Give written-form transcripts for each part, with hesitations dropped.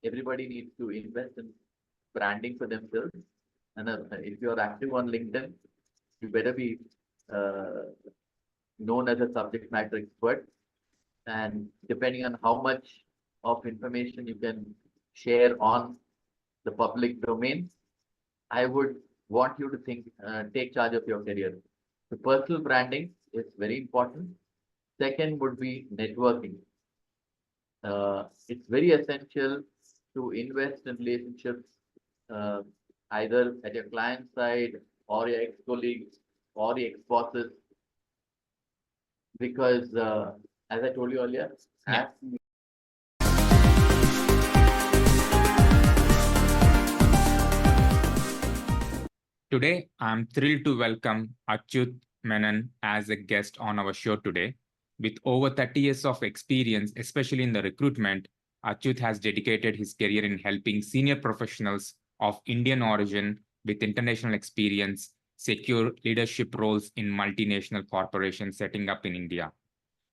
everybody needs to invest in branding for themselves. And if you're active on LinkedIn, you better be uh, known as a subject matter expert. And depending on how much of information you can share on the public domain, I would want you to take charge of your career. The personal branding is very important. Second would be networking. It's very essential to invest in relationships, uh, either at your client side or your ex-colleagues or your ex-bosses, because as I told you earlier, Yeah. Today, I'm thrilled to welcome Achyut Menon as a guest on our show today. With over 30 years of experience, especially in the recruitment, Achyut has dedicated his career in helping senior professionals of Indian origin with international experience secure leadership roles in multinational corporations setting up in India.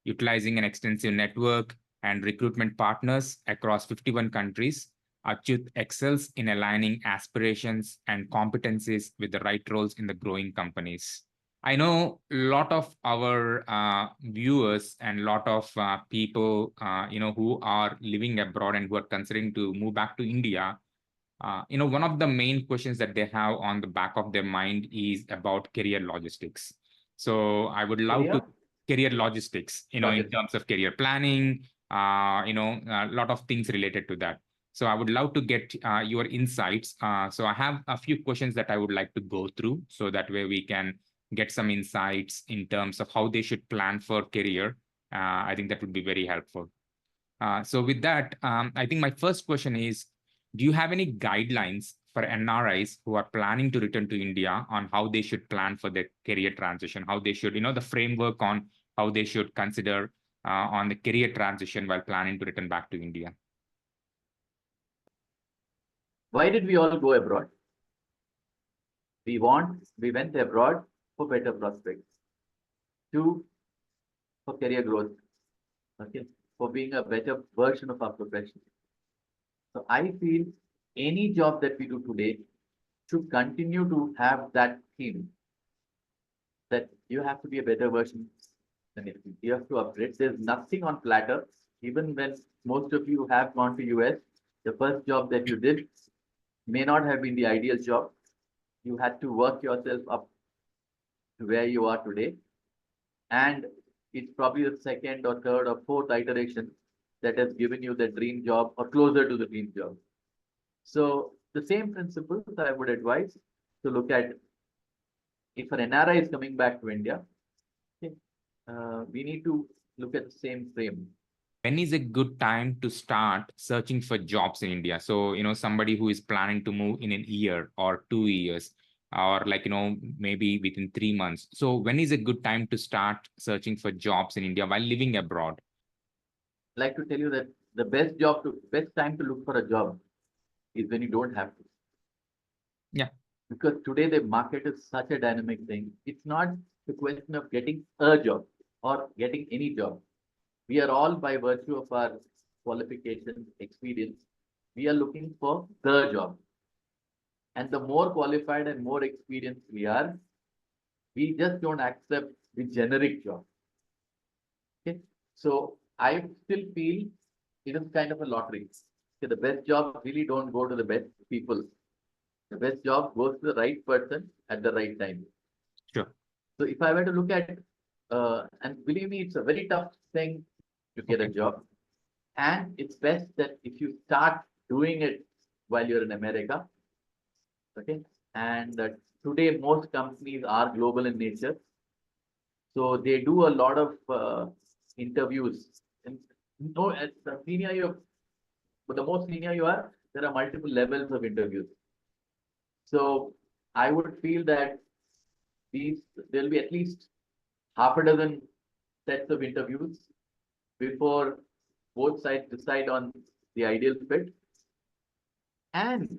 Utilizing an extensive network and recruitment partners across 51 countries, Achyut excels in aligning aspirations and competencies with the right roles in the growing companies. I know a lot of our viewers and a lot of people, who are living abroad and who are considering to move back to India. One of the main questions that they have on the back of their mind is about career logistics. So I would love to career logistics, in terms of career planning, a lot of things related to that. So I would love to get your insights. So I have a few questions that I would like to go through so that way we can get some insights in terms of how they should plan for career. I think that would be very helpful. So with that, I think my first question is, do you have any guidelines for NRIs who are planning to return to India on how they should plan for their career transition, how they should, the framework on how they should consider on the career transition while planning to return back to India? Why did we all go abroad? We went abroad for better prospects. Two, for career growth. Okay, for being a better version of our profession. So I feel any job that we do today should continue to have that theme, that you have to be a better version than it. You have to upgrade. There's nothing on platter. Even when most of you have gone to US, the first job that you did may not have been the ideal job. You had to work yourself up to where you are today. And it's probably the second or third or fourth iteration that has given you the dream job or closer to the dream job. So the same principles I would advise to look at. If an NRI is coming back to India, okay, we need to look at the same frame. When is a good time to start searching for jobs in India? So, somebody who is planning to move in a year or 2 years, or maybe within 3 months. So when is a good time to start searching for jobs in India while living abroad? I'd like to tell you that the best time to look for a job is when you don't have to. Yeah. Because today the market is such a dynamic thing. It's not the question of getting a job or getting any job. We are all, by virtue of our qualifications, experience, we are looking for the job. And the more qualified and more experienced we are, we just don't accept the generic job. Okay. So I still feel it is kind of a lottery. Okay, the best jobs really don't go to the best people. The best job goes to the right person at the right time. Sure. So if I were to look at, and believe me, it's a very tough thing to get a job. And it's best that if you start doing it while you're in America, okay? And today most companies are global in nature. So they do a lot of interviews. And as the senior but the more senior you are, there are multiple levels of interviews. So I would feel that there'll be at least half a dozen sets of interviews before both sides decide on the ideal fit. And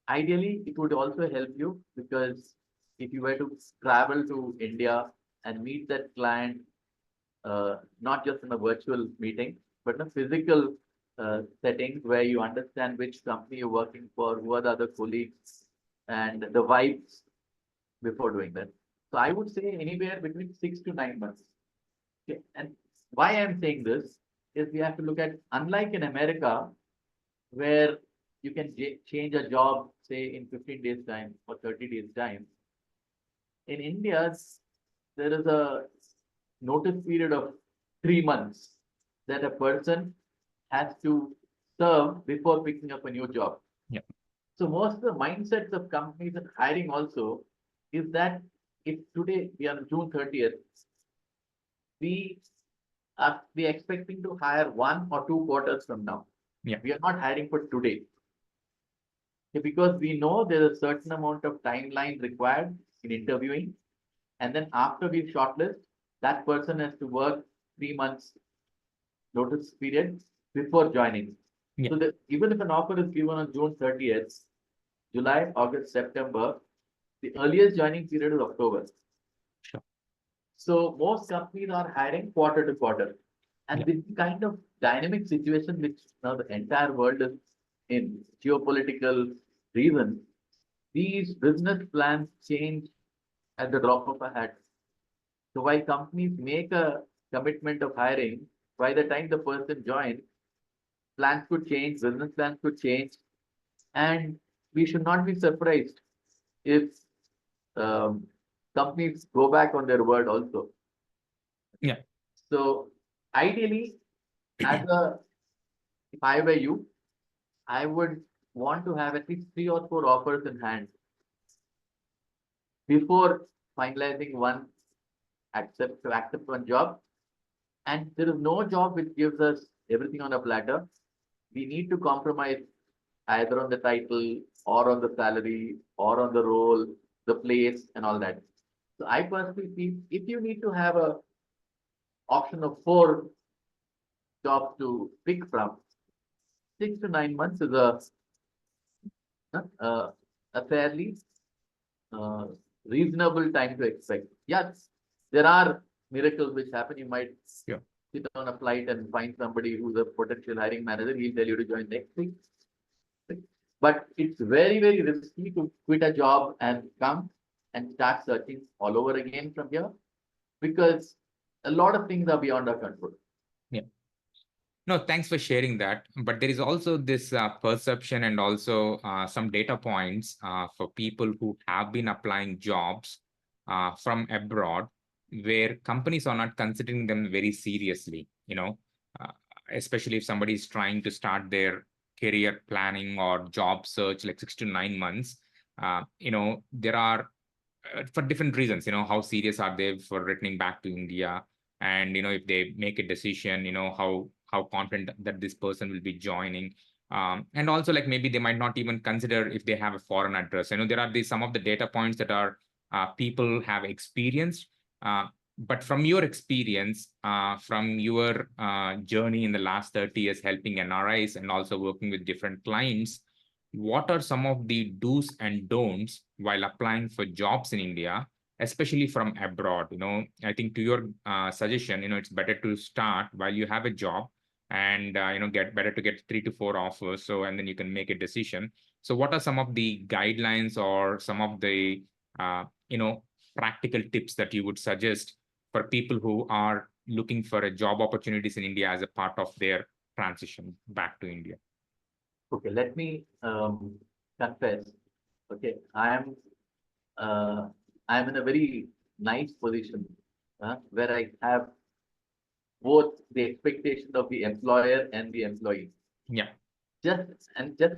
ideally, it would also help you because if you were to travel to India and meet that client, not just in a virtual meeting, but in a physical settings where you understand which company you're working for, who are the other colleagues, and the vibes before doing that. So I would say anywhere between 6 to 9 months. Okay. And why I'm saying this is we have to look at, unlike in America, where you can change a job, say, in 15 days time or 30 days time. In India, there is a notice period of 3 months that a person has to serve before picking up a new job. Yeah. So most of the mindsets of companies and hiring also is that if today we are June 30th, we are expecting to hire 1 or 2 quarters from now. Yeah. We are not hiring for today. Okay, because we know there's a certain amount of timeline required in interviewing. And then after we shortlist, that person has to work 3 months notice period before joining. Yeah. So that even if an offer is given on June 30th, July, August, September, the earliest joining period is October. Sure. So most companies are hiring quarter to quarter. And Yeah. with the kind of dynamic situation which now the entire world is in, geopolitical reasons, these business plans change at the drop of a hat. So while companies make a commitment of hiring, by the time the person joins, plans could change, business plans could change, and we should not be surprised if companies go back on their word also. Yeah. So ideally, if I were you, I would want to have at least 3 or 4 offers in hand before finalizing one accept one job. And there is no job which gives us everything on a platter. We need to compromise either on the title or on the salary or on the role, the place, and all that. So I personally feel if you need to have a option of 4 jobs to pick from, 6 to 9 months is a fairly uh, reasonable time to expect. Yes, there are miracles which happen. You might Yeah. sit on a flight and find somebody who's a potential hiring manager. He'll tell you to join next week. But it's very, very risky to quit a job and come and start searching all over again from here because a lot of things are beyond our control. No, thanks for sharing that. But there is also this perception and also some data points for people who have been applying jobs from abroad, where companies are not considering them very seriously, uh, especially if somebody is trying to start their career planning or job search like 6 to 9 months. There are for different reasons, how serious are they for returning back to India? And, if they make a decision, how confident that this person will be joining. And also like maybe they might not even consider if they have a foreign address. There are some of the data points that are people have experienced. But from your experience, from your journey in the last 30 years helping NRIs and also working with different clients, what are some of the do's and don'ts while applying for jobs in India, especially from abroad? I think to your suggestion, it's better to start while you have a job and, get better to get 3 to 4 offers. So, and then you can make a decision. So what are some of the guidelines or some of the, practical tips that you would suggest for people who are looking for a job opportunities in India as a part of their transition back to India? Okay, let me confess. Okay, I am in a very nice position where I have both the expectation of the employer and the employee. Yeah. Just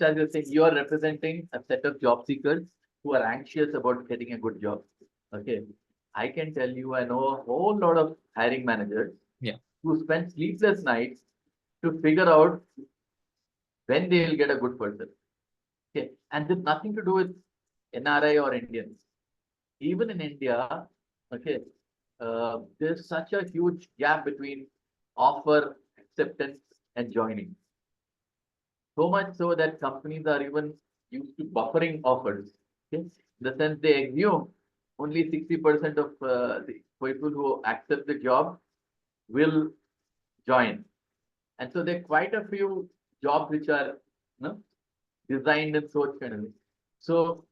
as you're saying, you are representing a set of job seekers who are anxious about getting a good job. Okay, I can tell you, I know a whole lot of hiring managers who spend sleepless nights to figure out when they will get a good person. Okay, and there's nothing to do with NRI or Indians. Even in India, okay, there's such a huge gap between offer, acceptance, and joining. So much so that companies are even used to buffering offers. Okay, in the sense they assume only 60% of the people who accept the job will join. And so there are quite a few jobs which are designed and so kind of thing. So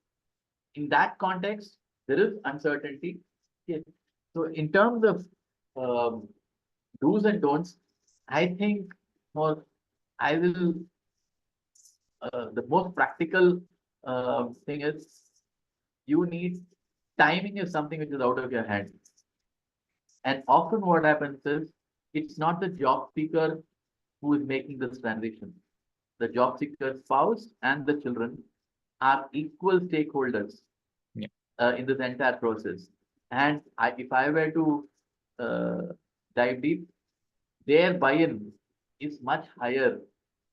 in that context, there is uncertainty. Okay. So in terms of do's and don'ts, I think more I will the most practical thing is you need timing is something which is out of your hand. And often what happens is it's not the job seeker who is making this transition. The job seeker spouse and the children are equal stakeholders Yeah. in this entire process. And if I were to dive deep, their buy-in is much higher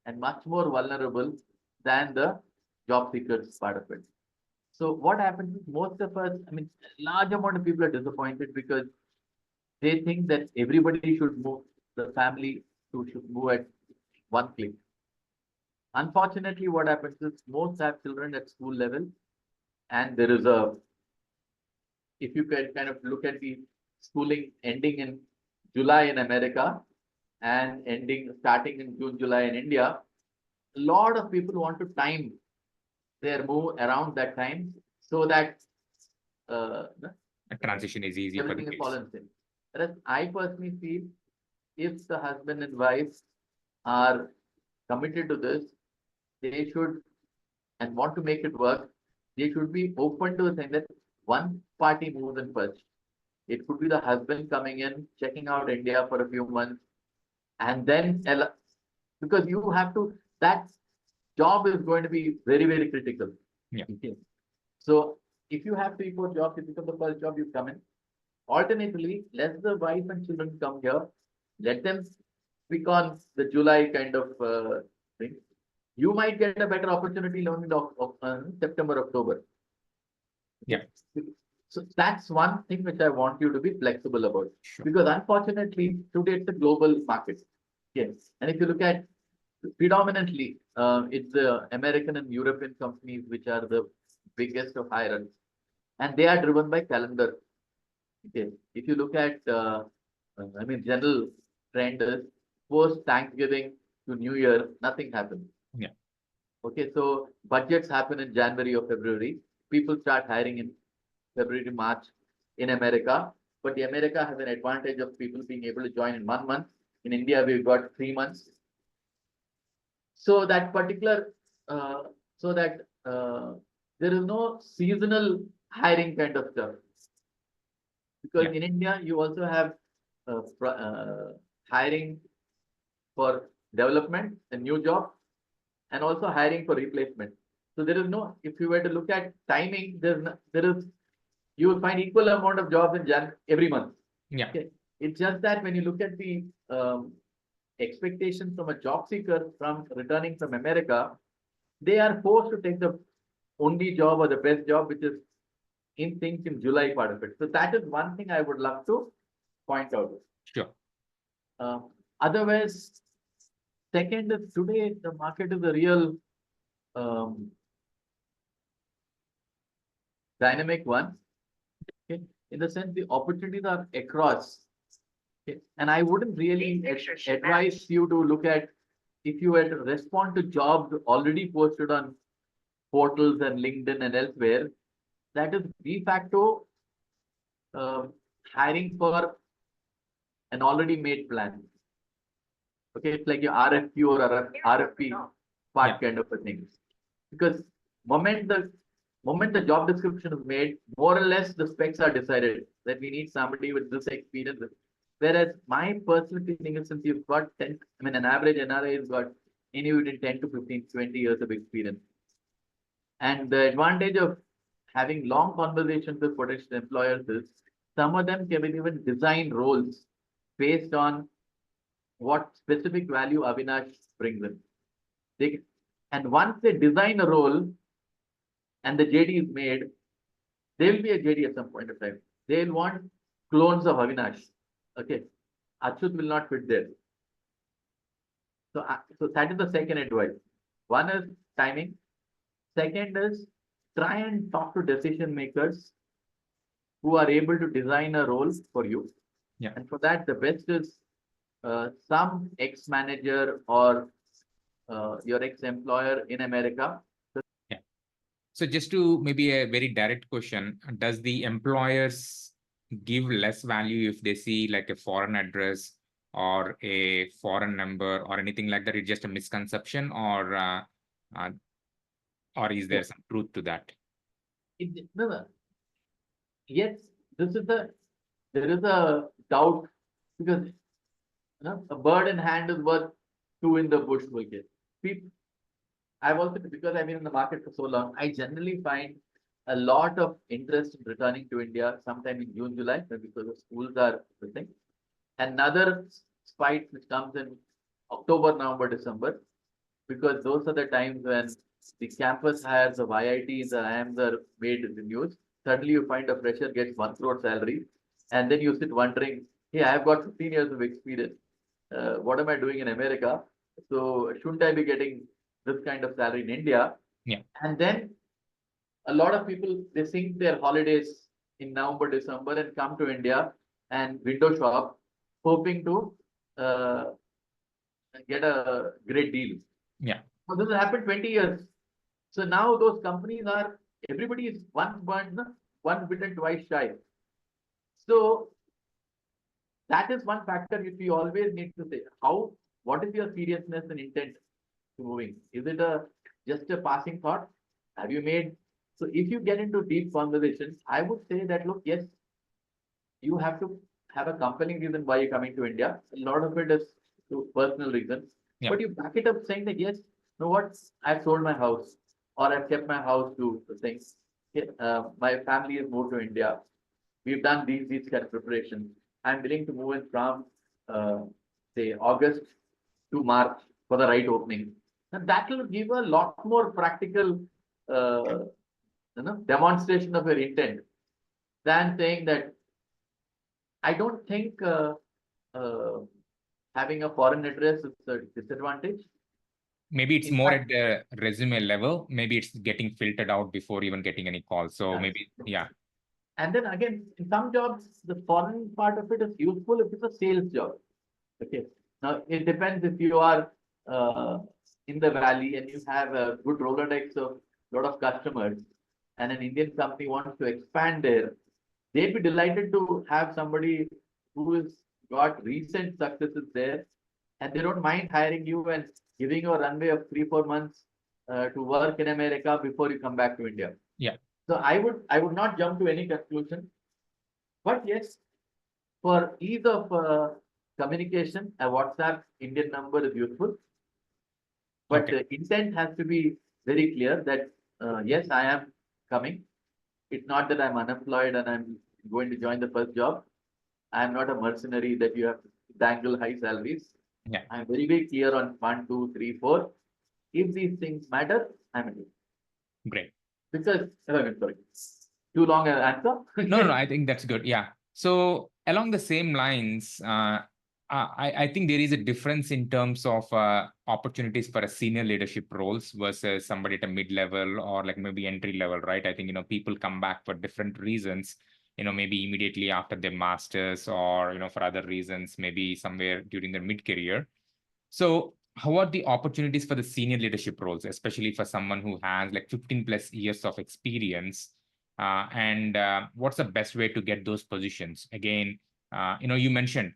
and much more vulnerable than the job seekers part of it. So what happens is most of us, I mean, large amount of people are disappointed because they think that everybody should move, the family should move at one click. Unfortunately, what happens is most have children at school level, and there is a, if you can kind of look at the schooling ending in July in America and starting in June, July in India, a lot of people want to time their move around that time so that A transition is easy for the everything is kids. fallen in. Whereas I personally feel if the husband and wife are committed to this, they should and want to make it work, they should be open to saying that one party moves in first. It could be the husband coming in, checking out India for a few months, and then because you have to, that job is going to be very, very critical. Yeah. Okay. So if you have 3, 4 jobs, if you become the first job, you come in. Alternatively, let the wife and children come here. Let them pick on the July kind of thing. You might get a better opportunity only in September, October. Yeah. So that's one thing which I want you to be flexible about. Sure. Because unfortunately, today it's a global market. Yes. And if you look at predominantly, it's the American and European companies which are the biggest of hirers. And they are driven by calendar. Okay. If you look at, I mean, general trend is post Thanksgiving to New Year, nothing happens. Yeah. Okay. So budgets happen in January or February. People start hiring in February, March in America. But the America has an advantage of people being able to join in 1 month. In India, we've got 3 months. So that particular, there is no seasonal hiring kind of stuff. Because Yeah. in India, you also have hiring for development, a new job, and also hiring for replacement. So there is no, if you were to look at timing, you will find equal amount of jobs in every month. Yeah. Okay. It's just that when you look at the expectations from a job seeker from returning from America, they are forced to take the only job or the best job, which is in sync in July part of it. So that is one thing I would love to point out. Sure. Otherwise, second is today the market is a real dynamic one. Okay. In the sense the opportunities are across. Okay. And I wouldn't really advise you to look at if you were to respond to jobs already posted on portals and LinkedIn and elsewhere, that is de facto hiring for an already made plan. Okay, it's like your RFQ or RFP part kind of a thing. Because moment the job description is made, more or less the specs are decided that we need somebody with this experience. Whereas my personal feeling is since you've got 10, I mean, an average NRI has got anywhere between 10 to 15, 20 years of experience. And the advantage of having long conversations with potential employers is some of them can even design roles based on what specific value Avinash brings in. And once they design a role and the JD is made, there will be a JD at some point of time. They'll want clones of Avinash. Okay. Achyut will not fit there. So that is the second advice. One is timing. Second is try and talk to decision makers who are able to design a role for you. Yeah. And for that, the best is some ex-manager or your ex-employer in America. Yeah. So just to maybe a very direct question, does the employers give less value if they see like a foreign address or a foreign number or anything like that? It's just a misconception, uh, or is there some truth to that? No. Yes, this is there is a doubt because a bird in hand is worth two in the bush will get. People, I've also, because I've been in the market for so long, I generally find a lot of interest in returning to India sometime in June, July, because the schools are the thing. Another spike which comes in October, November, December, because those are the times when the campus hires, the IITs, the IIMs are made in the news. Suddenly you find a fresher gets 1 crore salary, and then you sit wondering, hey, I've got 15 years of experience. What am I doing in America? So shouldn't I be getting this kind of salary in India? Yeah. And then a lot of people, they sink their holidays in November, December and come to India and window shop, hoping to uh, get a great deal. Yeah. So this has happened 20 years. So now those companies are, everybody is once bitten, twice shy. So that is one factor which we always need to say. What is your seriousness and intent to moving? Is it just a passing thought? Have you made, so if you get into deep conversations, I would say that, look, yes, you have to have a compelling reason why you're coming to India. A lot of it is to personal reasons, Yeah. but you back it up saying that, yes, you know what, I've sold my house or I've kept my house to the things. My family has moved to India. We've done these kind of preparations. I'm willing to move in from, say, August to March for the right opening. And that will give a lot more practical demonstration of your intent than saying that I don't think uh, having a foreign address is a disadvantage. Maybe it's In more fact, at the resume level. Maybe it's getting filtered out before even getting any calls. So yes. maybe, yeah. And then again, in some jobs, the foreign part of it is useful if it's a sales job. Okay. Now it depends if you are in the valley and you have a good Rolodex of lot of customers, and an Indian company wants to expand there, they'd be delighted to have somebody who has got recent successes there, and they don't mind hiring you and giving you a runway of 3-4 months to work in America before you come back to India. Yeah. So I would not jump to any conclusion, but yes, for ease of communication, a WhatsApp Indian number is useful, but Okay. the intent has to be very clear that yes, I am coming. It's not that I'm unemployed and I'm going to join the first job. I'm not a mercenary that you have to dangle high salaries. Yeah. I'm very, very clear on 1, 2, 3, 4. If these things matter, I'm in it. Great. Because, sorry, too long an answer? No, I think that's good. Yeah. So along the same lines, I think there is a difference in terms of opportunities for a senior leadership roles versus somebody at a mid-level or like maybe entry level, right? I think, people come back for different reasons, maybe immediately after their masters or, for other reasons, maybe somewhere during their mid-career. So how are the opportunities for the senior leadership roles, especially for someone who has like 15 plus years of experience? And what's the best way to get those positions? Again, you mentioned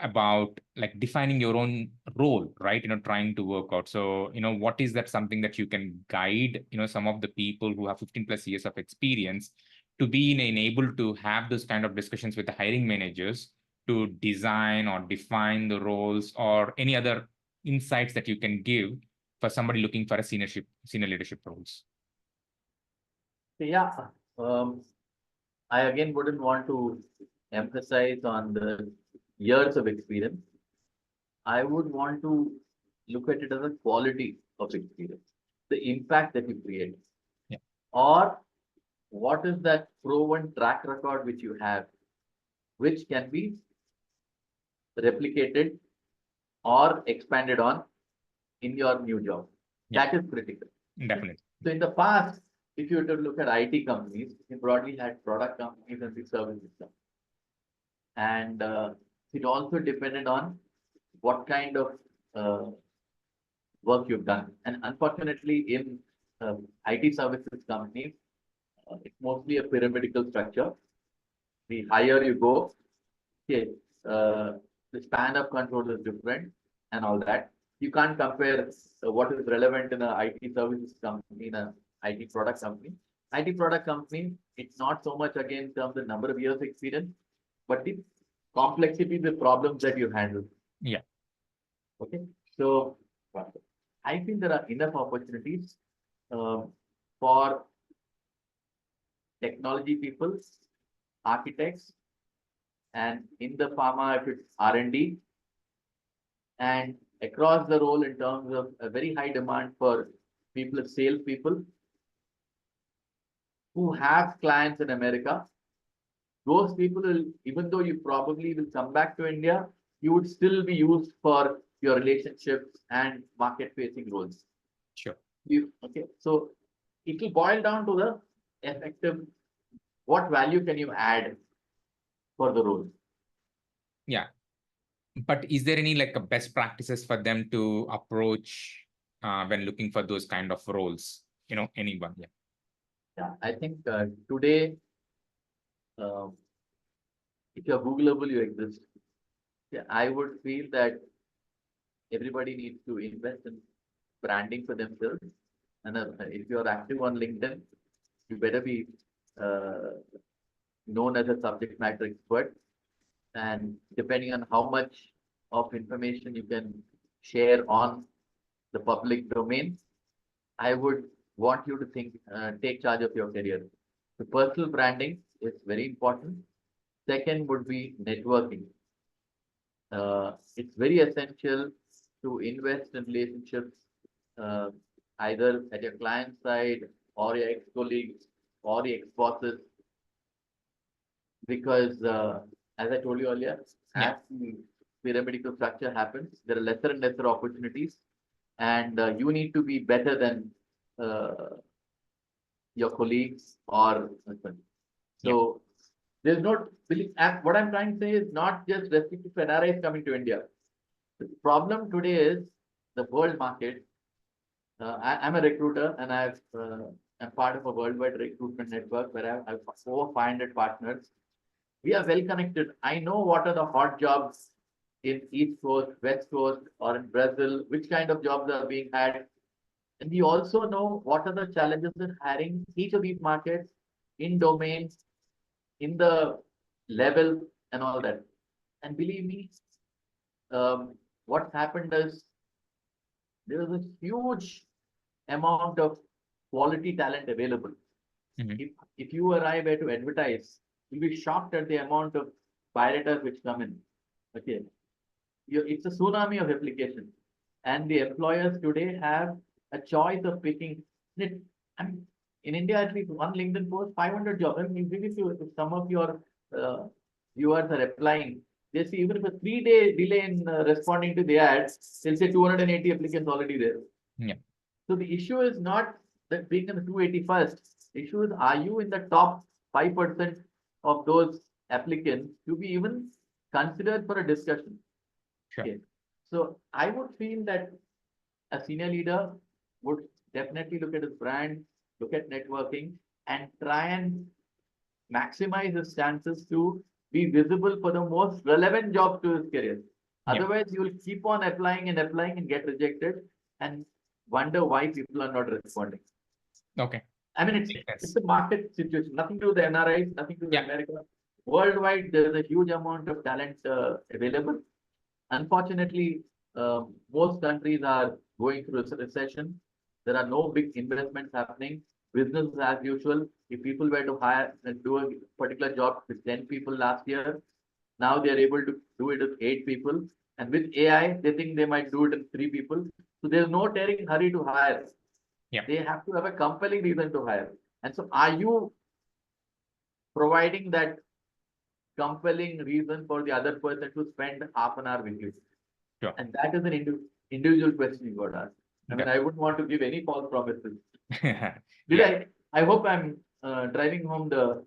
about like defining your own role, right? Trying to work out. So, what is that something that you can guide, some of the people who have 15 plus years of experience to be able to have those kind of discussions with the hiring managers to design or define the roles or any other insights that you can give for somebody looking for a senior leadership roles? Yeah. I again wouldn't want to emphasize on the years of experience. I would want to look at it as a quality of experience, the impact that you create, Yeah. or what is that proven track record which you have, which can be replicated or expanded on in your new job. Yeah. That is critical. Definitely. So in the past, if you were to look at IT companies, we broadly had product companies and the service system. And it also depended on what kind of work you've done. And unfortunately, in IT services companies, it's mostly a pyramidal structure. The higher you go, okay, the span of control is different and all that. You can't compare what is relevant in an IT services company, in an IT product company. IT product company, it's not so much again in terms of number of years experience, but the complexity, the problems that you handle. Yeah. Okay. So I think there are enough opportunities for technology people, architects, and in the pharma, if it's R&D, and across the role in terms of a very high demand for people, sales people who have clients in America. Those people will, even though you probably will come back to India, you would still be used for your relationships and market-facing roles. Sure. Okay, so it will boil down to the effective, what value can you add for the role? Yeah. But is there any like a best practices for them to approach when looking for those kind of roles? You know, anyone? Yeah. Yeah, I think today, if you're Googleable, you exist. Yeah, I would feel that everybody needs to invest in branding for themselves. And if you're active on LinkedIn, you better be known as a subject matter expert. And depending on how much of information you can share on the public domain, I would want you to think, take charge of your career. The personal branding is very important. Second would be networking. It's very essential to invest in relationships, either at your client side or your ex-colleagues or your ex-bosses, because as I told you earlier, as the pyramidal structure happens, there are lesser and lesser opportunities, and you need to be better than your colleagues or husband. So there's no, what I'm trying to say is not just restricted to NRIs coming to India. The problem today is the world market. I'm a recruiter, and I'm part of a worldwide recruitment network where I have over 500 partners. We are well connected. I know what are the hot jobs in East Coast, West Coast, or in Brazil, which kind of jobs are being had. And we also know what are the challenges in hiring each of these markets in domains, in the level, and all that. And believe me, what happened is there was a huge amount of quality talent available. If you or I were to advertise, you'll be shocked at the amount of biodata which come in. Okay, it's a tsunami of application, and the employers today have a choice of picking. I mean, in India, at least one LinkedIn post, 500 jobs. I mean, if some of your viewers are applying, they see even if a 3-day delay in responding to the ads, they'll say 280 applicants already there. Yeah. So the issue is not that being in the 281st. The issue is, are you in the top 5% of those applicants to be even considered for a discussion? Sure. Okay. So I would feel that a senior leader would definitely look at his brand, look at networking, and try and maximize his chances to be visible for the most relevant job to his career. Otherwise, you will keep on applying and get rejected and wonder why people are not responding. Okay. I mean, it's a market situation, nothing to do with the NRIs, nothing to do with America. Worldwide, there is a huge amount of talent available. Unfortunately, most countries are going through a recession. There are no big investments happening. Business as usual. If people were to hire and do a particular job with 10 people last year, now they are able to do it with 8 people. And with AI, they think they might do it in 3 people. So there's no tearing hurry to hire. They have to have a compelling reason to hire. And so are you providing that compelling reason for the other person to spend half an hour with you? Sure. And that is an individual question you got to ask. I mean, I wouldn't want to give any false promises. I hope I'm driving home the...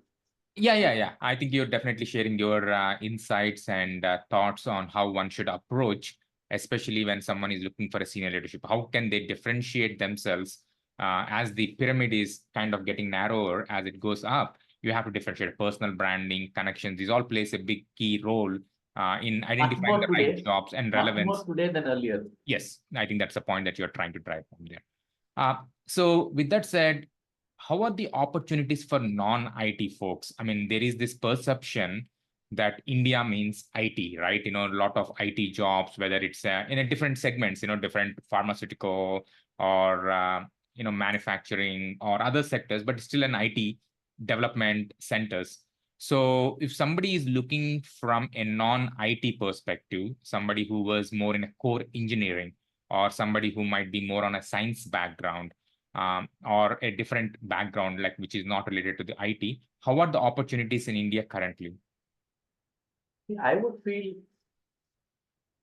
Yeah. I think you're definitely sharing your insights and thoughts on how one should approach especially when someone is looking for a senior leadership? How can they differentiate themselves as the pyramid is kind of getting narrower as it goes up? You have to differentiate personal branding, connections. These all plays a big key role in Much identifying more the right today, jobs and much relevance. more today than earlier. Yes, I think that's the point that you're trying to drive from there. So with that said, how are the opportunities for non-IT folks? I mean, there is this perception that India means IT, right? A lot of IT jobs, whether it's in a different segments, different pharmaceutical or, manufacturing or other sectors, but still an IT development centers. So if somebody is looking from a non-IT perspective, somebody who was more in a core engineering, or somebody who might be more on a science background, or a different background, like which is not related to the IT, how are the opportunities in India currently? I would feel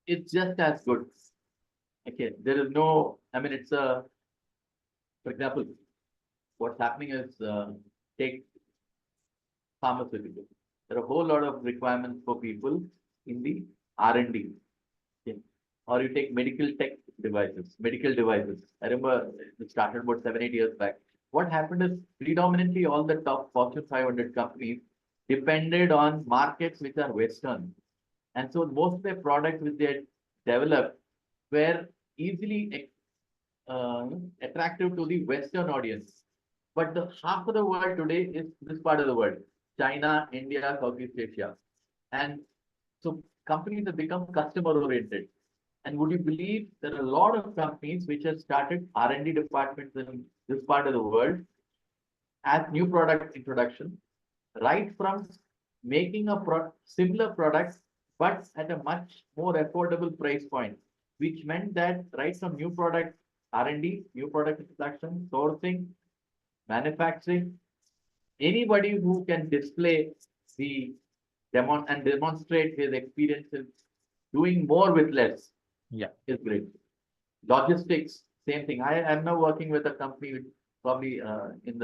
it's just as good. Okay, there is no, I mean, it's a, for example, what's happening is take pharmaceutical. There are a whole lot of requirements for people in the R&D. Okay. Or you take medical tech devices, medical devices. I remember it started about 7, 8 years back. What happened is predominantly all the top Fortune 500 companies depended on markets which are Western. And so most of their products which they developed were easily attractive to the Western audience. But the half of the world today is this part of the world, China, India, Southeast Asia. And so companies have become customer oriented. And would you believe there are a lot of companies which have started R&D departments in this part of the world as new product introduction, right from making a similar product, but at a much more affordable price point, which meant that right from new product R&D, new product introduction, sourcing, manufacturing, anybody who can display the demonstrate his experiences doing more with less is great. Logistics, same thing. I am now working with a company which probably in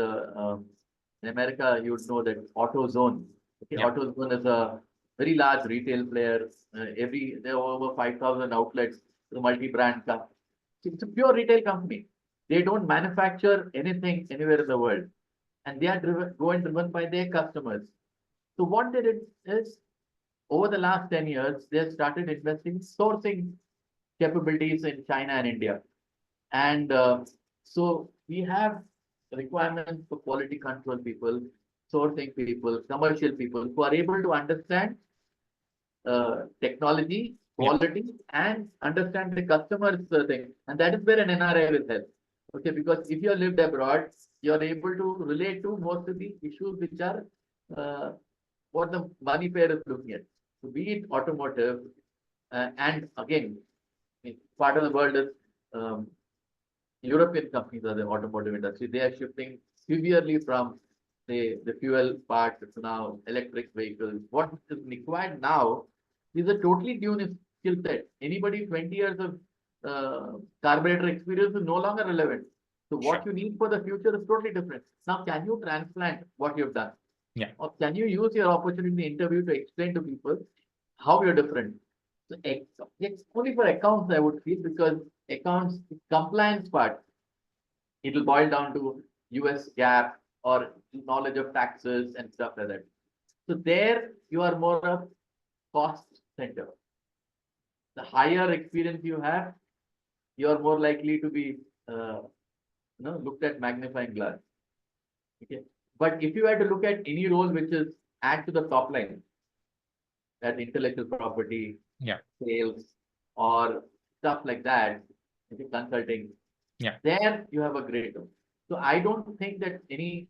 America, you would know that AutoZone. Okay, AutoZone is a very large retail player. There are over 5,000 outlets, the multi-brand company. It's a pure retail company. They don't manufacture anything anywhere in the world, and they are driven by their customers. So what they did is, over the last 10 years, they have started investing in sourcing capabilities in China and India. And so we have requirements for quality control people, sourcing people, commercial people who are able to understand technology, quality, and understand the customer's thing. And that is where an NRI will help. Okay, because if you have lived abroad, you are able to relate to most of the issues which are what the money payer is looking at. So be it automotive, and again, part of the world is European companies are the automotive industry. They are shifting severely from the fuel part to now electric vehicles. What is required now is a totally new skill set. Anybody 20 years of carburetor experience is no longer relevant. So what you need for the future is totally different. Now, can you transplant what you've done? Yeah. Or can you use your opportunity in the interview to explain to people how you're different? So it's only for accounts, I would feel, because accounts compliance part, it will boil down to US GAAP or knowledge of taxes and stuff like that. So there you are more of cost center. The higher experience you have, you are more likely to be looked at magnifying glass. Okay. But if you had to look at any role which is add to the top line, that intellectual property, sales, or stuff like that, consulting, there you have a great role. So I don't think that any,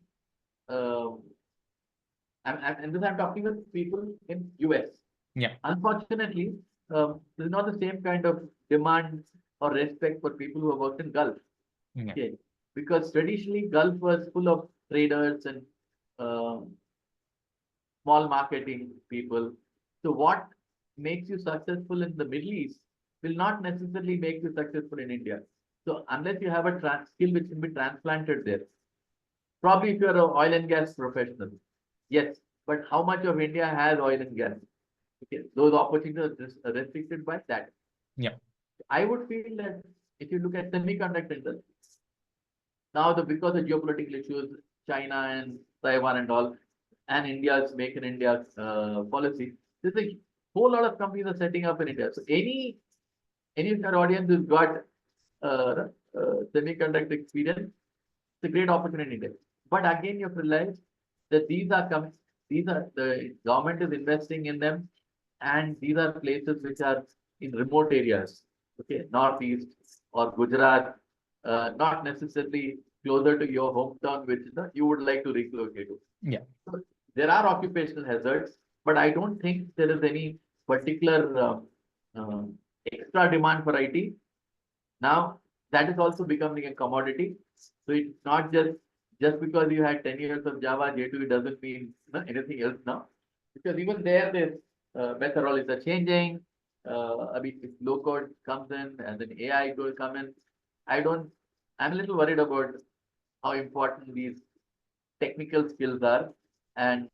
and this I'm talking with people in US. Unfortunately, there's not the same kind of demand or respect for people who have worked in Gulf. Okay. Because traditionally Gulf was full of traders and small marketing people. So what makes you successful in the Middle East will not necessarily make you successful in India. So unless you have a skill which can be transplanted there, probably if you're an oil and gas professional, yes, but how much of India has oil and gas? Okay, those opportunities are restricted by that. I would feel that if you look at semiconductor industry, now because of geopolitical issues, China and Taiwan and all, and India's Make in India policy, there's a whole lot of companies are setting up in India. So any of your audience who's got semiconductor experience, it's a great opportunity there. But again, you have to realize that these are coming, these are the government is investing in them, and these are places which are in remote areas, okay, northeast or Gujarat, not necessarily closer to your hometown, which you would like to relocate to. Yeah. So there are occupational hazards, but I don't think there is any particular extra demand for IT. Now that is also becoming a commodity. So it's not just because you had 10 years of Java J2, it doesn't mean anything else now. Because even there, the methodologies are changing. I mean, if low code comes in and then AI will come in, I'm a little worried about how important these technical skills are, and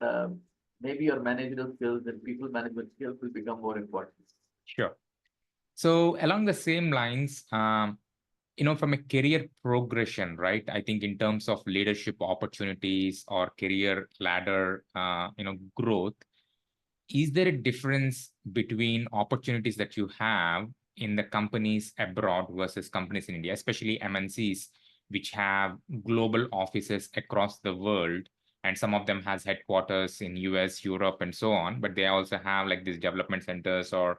maybe your managerial skills and people management skills will become more important. Sure. So along the same lines, from a career progression, right? I think in terms of leadership opportunities or career ladder, growth, is there a difference between opportunities that you have in the companies abroad versus companies in India, especially MNCs, which have global offices across the world, and some of them has headquarters in US, Europe, and so on, but they also have like these development centers, or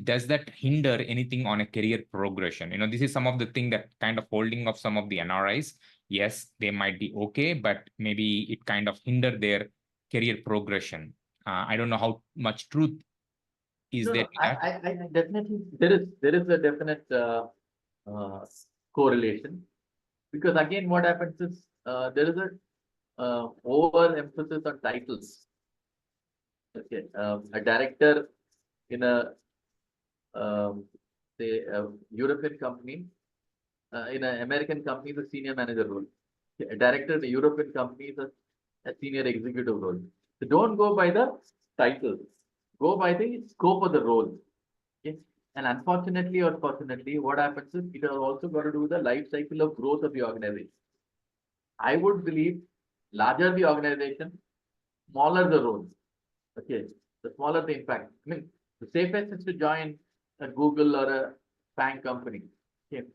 does that hinder anything on a career progression? This is some of the thing that kind of holding of some of the NRIs. Yes, they might be okay, but maybe it kind of hinder their career progression. I don't know how much truth is there in that. I definitely there is a definite correlation, because again, what happens is there is a overemphasis on titles. Okay, a director in a say a European company, in an American company, is a senior manager role. A director in a European company is a senior executive role. So don't go by the title, go by the scope of the role. Okay? And unfortunately or fortunately, what happens is it has also got to do with the life cycle of growth of the organization. I would believe larger the organization, smaller the role. Okay, the smaller the impact. I mean, the safest is to join a Google or a FANG company. Okay,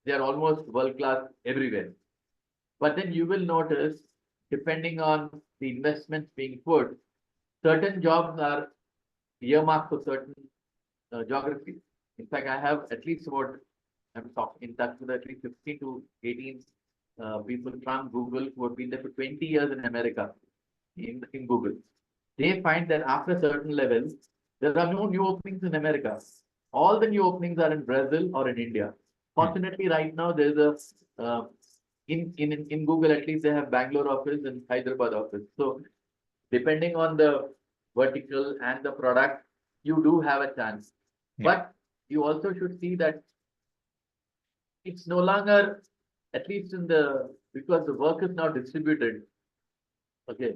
they are almost world class everywhere. But then you will notice, depending on the investments being put, certain jobs are earmarked for certain geographies. In fact, I have at least I'm talking in touch with at least 15 to 18 people from Google who have been there for 20 years in America, in Google. They find that after certain levels, there are no new openings in America. All the new openings are in Brazil or in India. Fortunately, right now there's a in Google, at least they have Bangalore office and Hyderabad office. So depending on the vertical and the product, you do have a chance. Yeah. But you also should see that it's no longer, at least because the work is now distributed. Okay,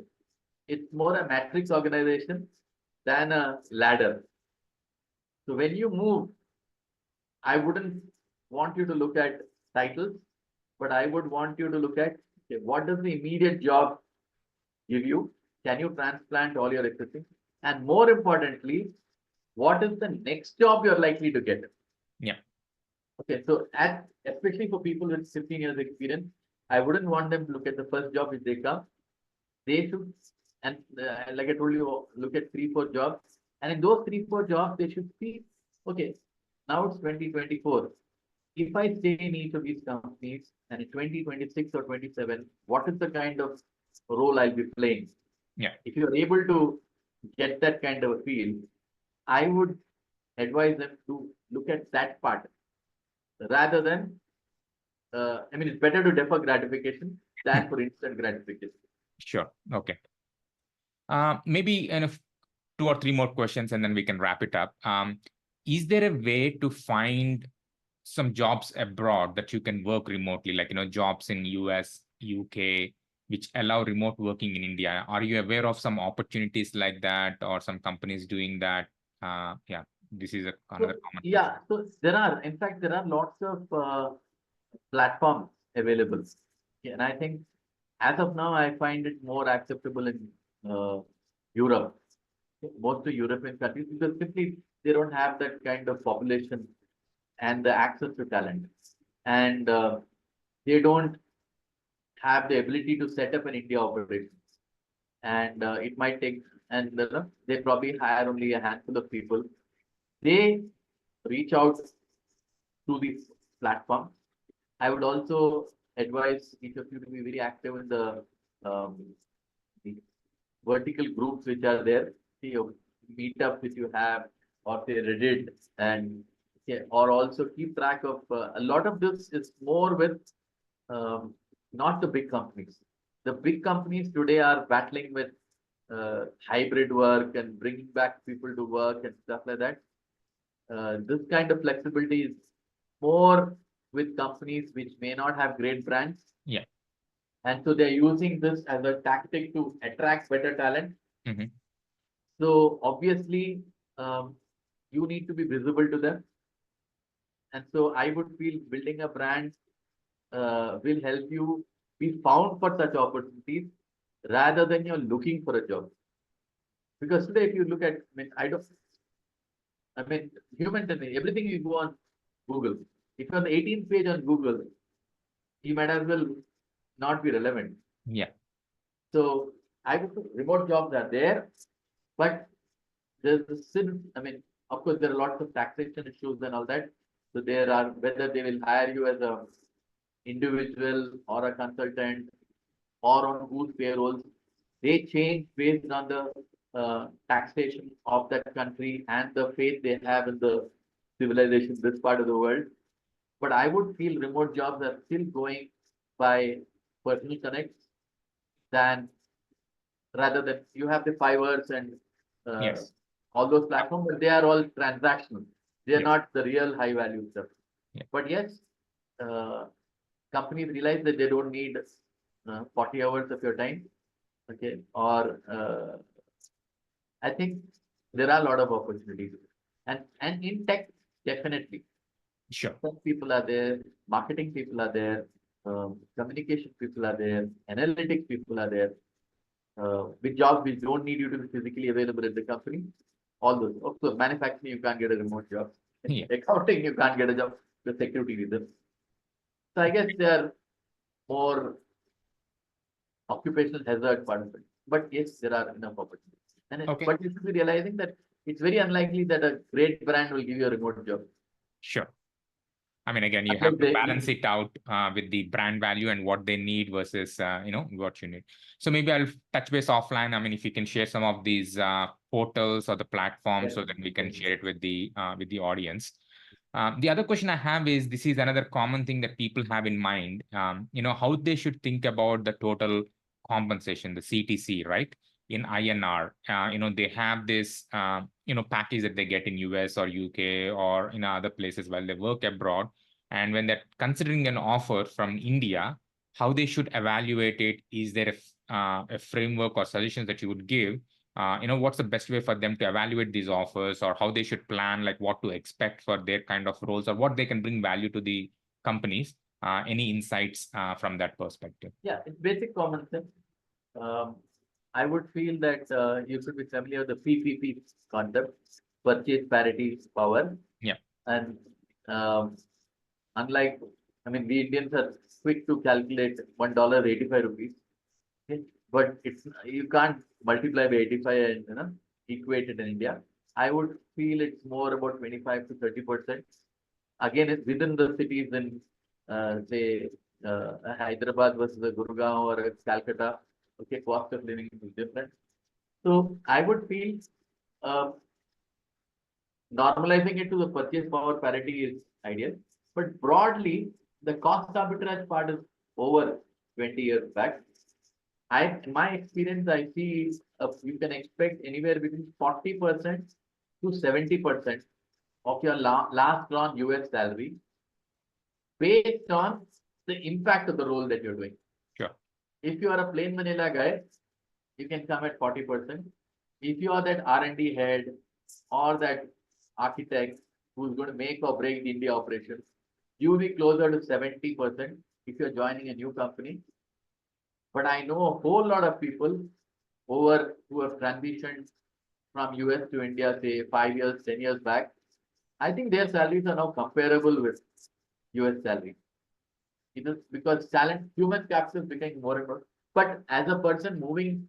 it's more a matrix organization than a ladder. So when you move, I wouldn't want you to look at titles, but I would want you to look at, okay, what does the immediate job give you? Can you transplant all your existing? And more importantly, what is the next job you're likely to get? Yeah. Okay, so especially for people with 15 years experience, I wouldn't want them to look at the first job which they come. They should, and like I told you, look at 3-4 jobs. And in those 3-4 jobs, they should see, okay, now it's 2024. If I stay in each of these companies, and in 2026 or 27, what is the kind of role I'll be playing? Yeah. If you're able to get that kind of a feel, I would advise them to look at that part rather than, I mean, it's better to defer gratification than for instant gratification. Sure. Okay. Maybe 2 or 3 more questions and then we can wrap it up. Is there a way to find some jobs abroad that you can work remotely, like, jobs in US, UK, which allow remote working in India? Are you aware of some opportunities like that or some companies doing that? Yeah. This is another So, common question. yeah, so in fact, there are lots of platforms available. Yeah, and I think as of now, I find it more acceptable in Europe, most of European countries, because simply they don't have that kind of population and the access to talent. And they don't have the ability to set up an India operation. And it might take, and they probably hire only a handful of people. They reach out to these platforms. I would also advise each of you to be very active in um, the vertical groups which are there. See your meetups if you have, or say Reddit, and yeah, or also keep track of a lot of this is more with not the big companies. The big companies today are battling with hybrid work and bringing back people to work and stuff like that. This kind of flexibility is more with companies which may not have great brands. Yeah. And so they're using this as a tactic to attract better talent. Mhm. So obviously, you need to be visible to them. And so I would feel building a brand will help you be found for such opportunities rather than you're looking for a job. Because today, if you look at, I mean, human tendency, everything you go on Google. If you're on the 18th page on Google, you might as well not be relevant. Yeah. So I would say remote jobs are there, but there's still, of course, there are lots of taxation issues and all that. So there are whether they will hire you as a individual or a consultant or on whose payrolls, they change based on the taxation of that country and the faith they have in the civilization, this part of the world. But I would feel remote jobs are still going by personal connects than rather than you have the Fivers and Yes. all those platforms, but they are all transactional. They are Yes. not the real high value stuff. Yeah. But yes, uh, companies realize that they don't need 40 hours of your time. Okay. Or I think there are a lot of opportunities. And in tech, definitely. Sure. Some people are there, marketing people are there, communication people are there, analytics people are there. With jobs which don't need you to be physically available at the company. All those. Of course, manufacturing, you can't get a remote job. Yeah. Accounting, you can't get a job. The security reasons. So I guess they are more occupational hazard part of it. But yes, there are enough opportunities. Okay. But you should be realizing that it's very unlikely that a great brand will give you a remote job. Sure. I mean, again, you Unless have to they, balance it out with the brand value and what they need versus, what you need. So maybe I'll touch base offline. I mean, if you can share some of these portals or the platforms so that we can share it with the audience. The other question I have is, this is another common thing that people have in mind, how they should think about the total compensation, the CTC, right? In INR, they have this, package that they get in US or UK or in other places while they work abroad. And when they're considering an offer from India, how they should evaluate it? Is there a framework or suggestions that you would give? What's the best way for them to evaluate these offers, or how they should plan, like what to expect for their kind of roles, or what they can bring value to the companies? Any insights from that perspective? yeah, it's basic common sense. Um, I would feel that you should be familiar with the PPP concept, purchase parity power. Yeah. And unlike, we Indians are quick to calculate $1.85. Okay? But you can't multiply by 85 and equate it in India. I would feel it's more about 25 to 30%. Again, it's within the cities in say Hyderabad versus a Gurgaon or a Calcutta. Okay, cost of living is different. So I would feel uh, normalizing it to the purchase power parity is ideal. But broadly, the cost arbitrage part is over 20 years back. In my experience, I see you can expect anywhere between 40% to 70% of your last drawn US salary based on the impact of the role that you're doing. Sure. If you are a plain vanilla guy, you can come at 40%. If you are that R&D head or that architect who's going to make or break the India operations, you will be closer to 70% if you're joining a new company. But I know a whole lot of people who have transitioned from US to India, say 5 years, 10 years back. I think their salaries are now comparable with US salaries. It is because human capital is becoming more and more. But as a person moving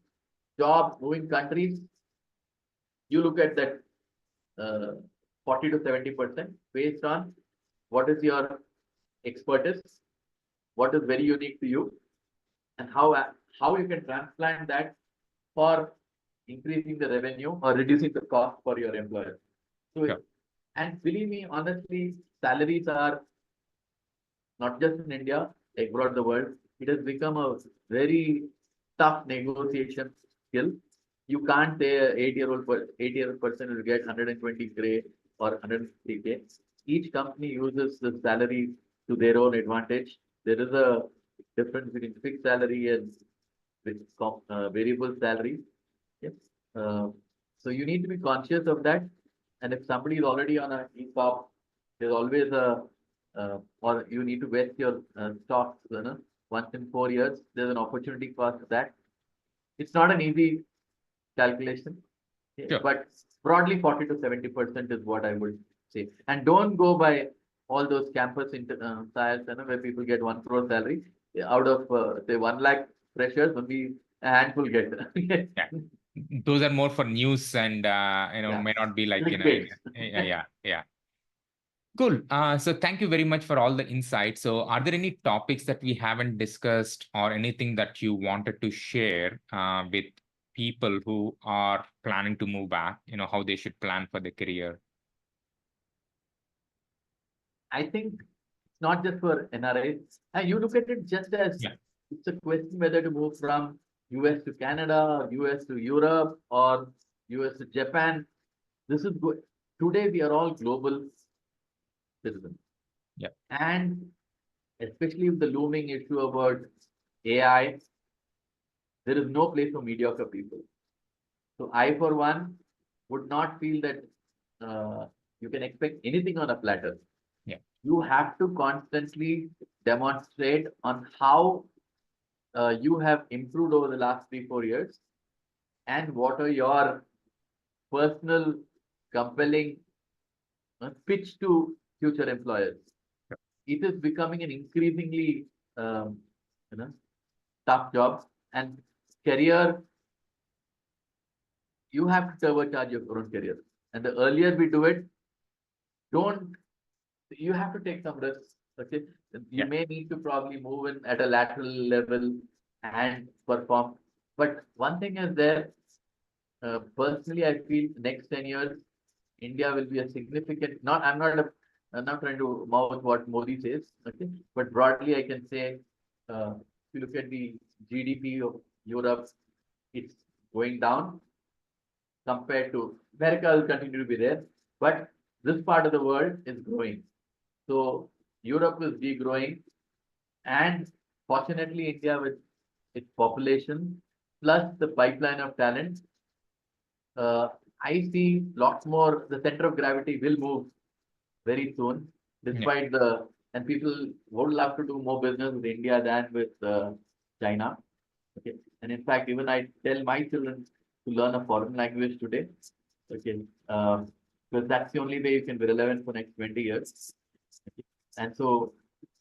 jobs, moving countries, you look at that 40 to 70% based on what is your expertise, what is very unique to you, and how you can transplant that for increasing the revenue or reducing the cost for your employer. So, Yeah. and believe me, honestly, salaries are not just in India, abroad the world. It has become a very tough negotiation skill. You can't say a 8-year-old person will get 120K or 150K. Each company uses the salary to their own advantage. There is a difference between fixed salary and variable salary. Yes. So you need to be conscious of that. And if somebody is already on a ESOP, there's always or you need to vest your stocks once in 4 years. There's an opportunity cost of that. It's not an easy calculation, Sure. but broadly 40 to 70% is what I would say. And don't go by all those campus trials where people get 1 crore salary. Out of say 1 lakh freshers, only a handful get. Yeah. Those are more for news and Yeah. may not be like Clickbait. yeah. Cool. So thank you very much for all the insights. So are there any topics that we haven't discussed or anything that you wanted to share with people who are planning to move back, how they should plan for their career? I think it's not just for NRIs. And you look at it just as Yeah. it's a question whether to move from US to Canada, US to Europe, or US to Japan. This is good. Today we are all global citizens. Yeah. And especially with the looming issue about AI, there is no place for mediocre people. So I, for one, would not feel that you can expect anything on a platter. Yeah. You have to constantly demonstrate on how you have improved over the last 3-4 years, and what are your personal compelling pitch to future employers. It is becoming an increasingly you know tough job, and career, you have to turbocharge your own career. And the earlier we do it, you have to take some risks. Okay. You Yeah. may need to probably move in at a lateral level and perform. But one thing is there, personally, I feel next 10 years, India will be a significant, I'm not trying to mouth what Modi says, okay? But broadly, I can say, if you look at the GDP of Europe, it's going down compared to America will continue to be there, but this part of the world is growing. So Europe is degrowing, and fortunately, India with its population plus the pipeline of talent, I see lots more. The center of gravity will move very soon, despite and people would love to do more business with India than with China. Okay, and in fact, even I tell my children to learn a foreign language today. Okay, because that's the only way you can be relevant for next 20 years. Okay. And so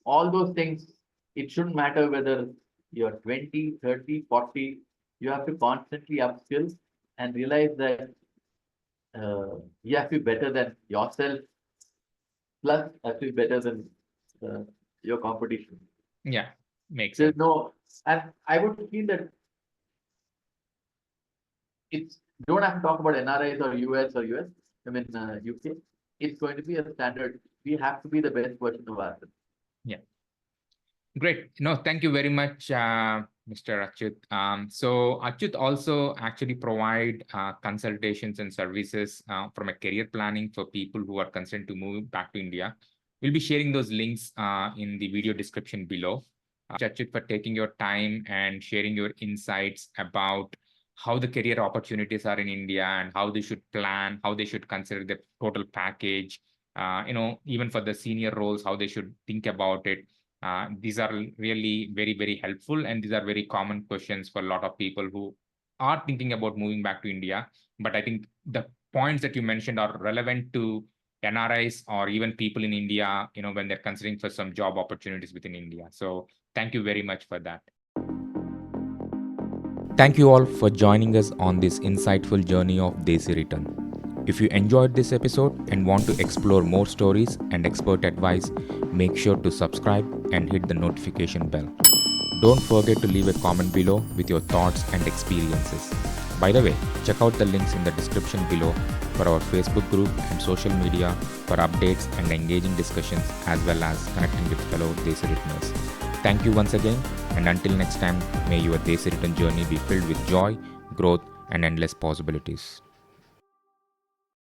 all those things, it shouldn't matter whether you're 20, 30, 40, you have to constantly upskill and realize that you have to be better than yourself, plus have to be better than your competition. Yeah, makes There's sense. no, and I would feel that it's, don't have to talk about NRIs or US or US, UK. It's going to be a standard. We have to be the best version of ourselves. Yeah. Great. No, thank you very much, Mr. Achyut. So Achyut also actually provide consultations and services from a career planning for people who are concerned to move back to India. We'll be sharing those links in the video description below. Achyut, for taking your time and sharing your insights about how the career opportunities are in India and how they should plan, how they should consider the total package, even for the senior roles, how they should think about it. These are really very, very helpful. And these are very common questions for a lot of people who are thinking about moving back to India. But I think the points that you mentioned are relevant to NRIs or even people in India, when they're considering for some job opportunities within India. So thank you very much for that. Thank you all for joining us on this insightful journey of Desi Return. If you enjoyed this episode and want to explore more stories and expert advice, make sure to subscribe and hit the notification bell. Don't forget to leave a comment below with your thoughts and experiences. By the way, check out the links in the description below for our Facebook group and social media for updates and engaging discussions, as well as connecting with fellow Desi Returners. Thank you once again, and until next time, may your Desi Return journey be filled with joy, growth, and endless possibilities.